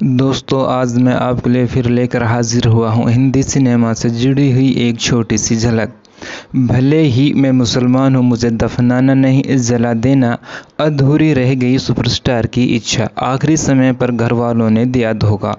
दोस्तों, आज मैं आपके लिए फिर लेकर हाजिर हुआ हूँ हिंदी सिनेमा से जुड़ी हुई एक छोटी सी झलक। भले ही मैं मुसलमान हूँ, मुझे दफनाना नहीं जला देना अधूरी रह गई सुपरस्टार की इच्छा आखिरी समय पर घर वालों ने दिया धोखा।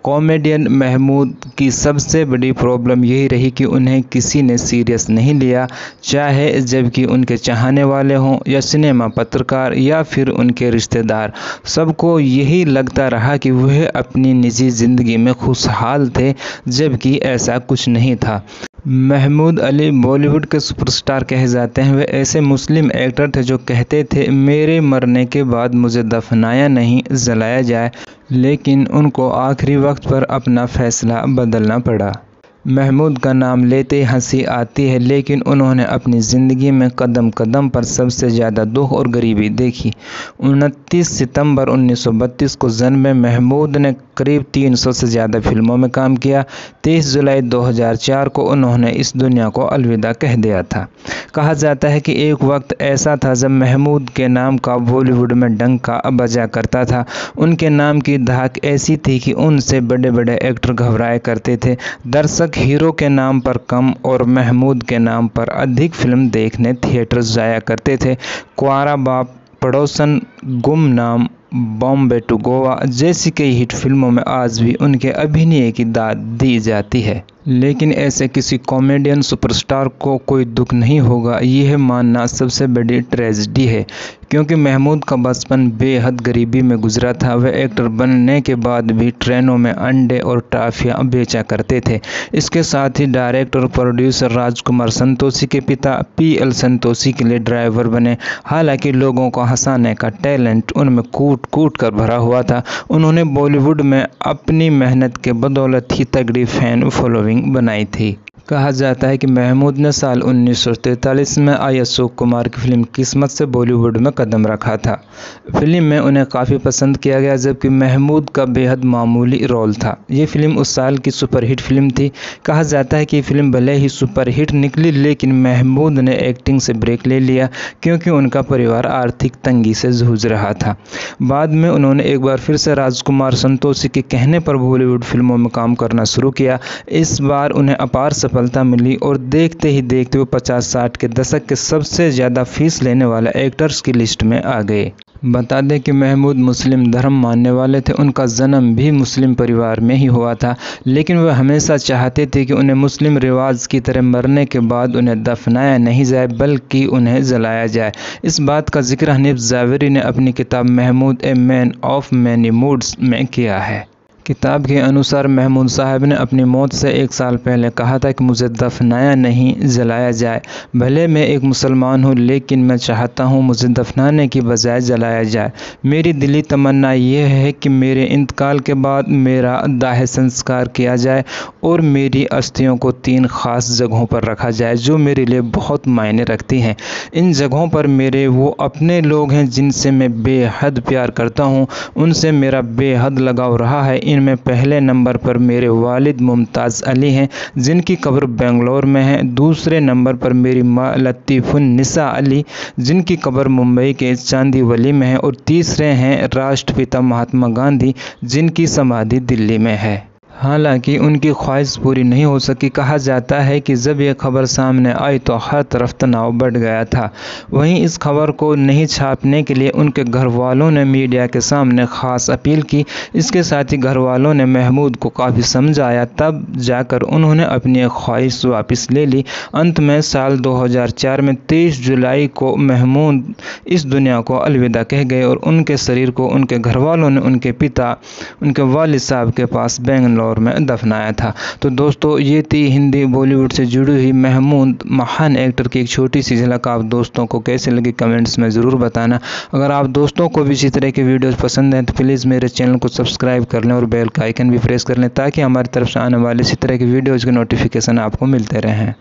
कॉमेडियन महमूद की सबसे बड़ी प्रॉब्लम यही रही कि उन्हें किसी ने सीरियस नहीं लिया, चाहे जबकि उनके चाहने वाले हों या सिनेमा पत्रकार या फिर उनके रिश्तेदार। सबको यही लगता रहा कि वह अपनी निजी ज़िंदगी में खुशहाल थे, जबकि ऐसा कुछ नहीं था। महमूद अली बॉलीवुड के सुपरस्टार कहे जाते हैं। वे ऐसे मुस्लिम एक्टर थे जो कहते थे, मेरे मरने के बाद मुझे दफनाया नहीं जलाया जाए, लेकिन उनको आखिरी वक्त पर अपना फैसला बदलना पड़ा। महमूद का नाम लेते ही हंसी आती है, लेकिन उन्होंने अपनी ज़िंदगी में कदम कदम पर सबसे ज़्यादा दुख और गरीबी देखी। 29 सितंबर 1932 को जन्मे महमूद ने करीब 300 से ज़्यादा फिल्मों में काम किया। 23 जुलाई 2004 को उन्होंने इस दुनिया को अलविदा कह दिया था। कहा जाता है कि एक वक्त ऐसा था जब महमूद के नाम का बॉलीवुड में डंका बजा करता था। उनके नाम की धाक ऐसी थी कि उनसे बड़े बड़े एक्टर घबराया करते थे। दर्शक हीरो के नाम पर कम और महमूद के नाम पर अधिक फिल्म देखने थिएटर्स जाया करते थे। क्वारा बाप, पड़ोसन, गुमनाम, बॉम्बे टू गोवा जैसी कई हिट फिल्मों में आज भी उनके अभिनय की दाद दी जाती है। लेकिन ऐसे किसी कॉमेडियन सुपरस्टार को कोई दुख नहीं होगा, यह मानना सबसे बड़ी ट्रेजेडी है, क्योंकि महमूद का बचपन बेहद गरीबी में गुजरा था। वह एक्टर बनने के बाद भी ट्रेनों में अंडे और टॉफियां बेचा करते थे। इसके साथ ही डायरेक्टर और प्रोड्यूसर राजकुमार संतोषी के पिता PL संतोषी के लिए ड्राइवर बने। हालांकि लोगों को हंसाने का टैलेंट उनमें कूट कूट कर भरा हुआ था। उन्होंने बॉलीवुड में अपनी मेहनत के बदौलत ही तगड़ी फैन फॉलोइंग बनाई थी। कहा जाता है कि महमूद ने साल 1943 में आई अशोक कुमार की फिल्म किस्मत से बॉलीवुड में कदम रखा था। फिल्म में उन्हें काफ़ी पसंद किया गया, जबकि महमूद का बेहद मामूली रोल था। ये फिल्म उस साल की सुपरहिट फिल्म थी। कहा जाता है कि फिल्म भले ही सुपरहिट निकली, लेकिन महमूद ने एक्टिंग से ब्रेक ले लिया, क्योंकि उनका परिवार आर्थिक तंगी से जूझ रहा था। बाद में उन्होंने एक बार फिर से राजकुमार संतोषी के कहने पर बॉलीवुड फिल्मों में काम करना शुरू किया। इस बार उन्हें अपार सफलता मिली और देखते ही देखते वो 50-60 के दशक के सबसे ज़्यादा फीस लेने वाले एक्टर्स की लिस्ट में आ गए। बता दें कि महमूद मुस्लिम धर्म मानने वाले थे। उनका जन्म भी मुस्लिम परिवार में ही हुआ था, लेकिन वह हमेशा चाहते थे कि उन्हें मुस्लिम रिवाज की तरह मरने के बाद उन्हें दफनाया नहीं जाए, बल्कि उन्हें जलाया जाए। इस बात का जिक्र हनीफ जावेरी ने अपनी किताब Mahmood a man of many moods में किया है। किताब के अनुसार महमूद साहब ने अपनी मौत से 1 साल पहले कहा था कि मुझे दफनाया नहीं जलाया जाए। भले मैं एक मुसलमान हूँ, लेकिन मैं चाहता हूँ मुझे दफनाने की बजाय जलाया जाए। मेरी दिली तमन्ना यह है कि मेरे इंतकाल के बाद मेरा दाह संस्कार किया जाए और मेरी अस्थियों को 3 ख़ास जगहों पर रखा जाए, जो मेरे लिए बहुत मायने रखती हैं। इन जगहों पर मेरे वो अपने लोग हैं जिनसे मैं बेहद प्यार करता हूँ, उनसे मेरा बेहद लगाव रहा है। इनमें पहले नंबर पर मेरे वालिद मुमताज़ अली हैं, जिनकी कब्र बेंगलोर में है। दूसरे नंबर पर मेरी माँ लतीफ़ुन्निसा अली, जिनकी कब्र मुंबई के चांदीवली में है। और तीसरे हैं राष्ट्रपिता महात्मा गांधी, जिनकी समाधि दिल्ली में है। हालांकि उनकी ख्वाहिश पूरी नहीं हो सकी। कहा जाता है कि जब यह खबर सामने आई तो हर तरफ तनाव बढ़ गया था। वहीं इस खबर को नहीं छापने के लिए उनके घर वालों ने मीडिया के सामने ख़ास अपील की। इसके साथ ही घर वालों ने महमूद को काफ़ी समझाया, तब जाकर उन्होंने अपनी ख्वाहिश वापस ले ली। अंत में साल 2004 में 23 जुलाई को महमूद इस दुनिया को अलविदा कह गए और उनके शरीर को उनके घर वालों ने उनके पिता, उनके वालिद साहब के पास बेंगलोर में दफनाया था। तो दोस्तों, ये थी हिंदी बॉलीवुड से जुड़ी हुई महमूद महान एक्टर की एक छोटी सी झलक। आप दोस्तों को कैसे लगी कमेंट्स में ज़रूर बताना। अगर आप दोस्तों को भी इसी तरह के वीडियोस पसंद हैं तो प्लीज़ मेरे चैनल को सब्सक्राइब कर लें और बेल का आइकन भी प्रेस कर लें, ताकि हमारी तरफ से आने वाले इसी तरह के वीडियोज़ के नोटिफिकेशन आपको मिलते रहें।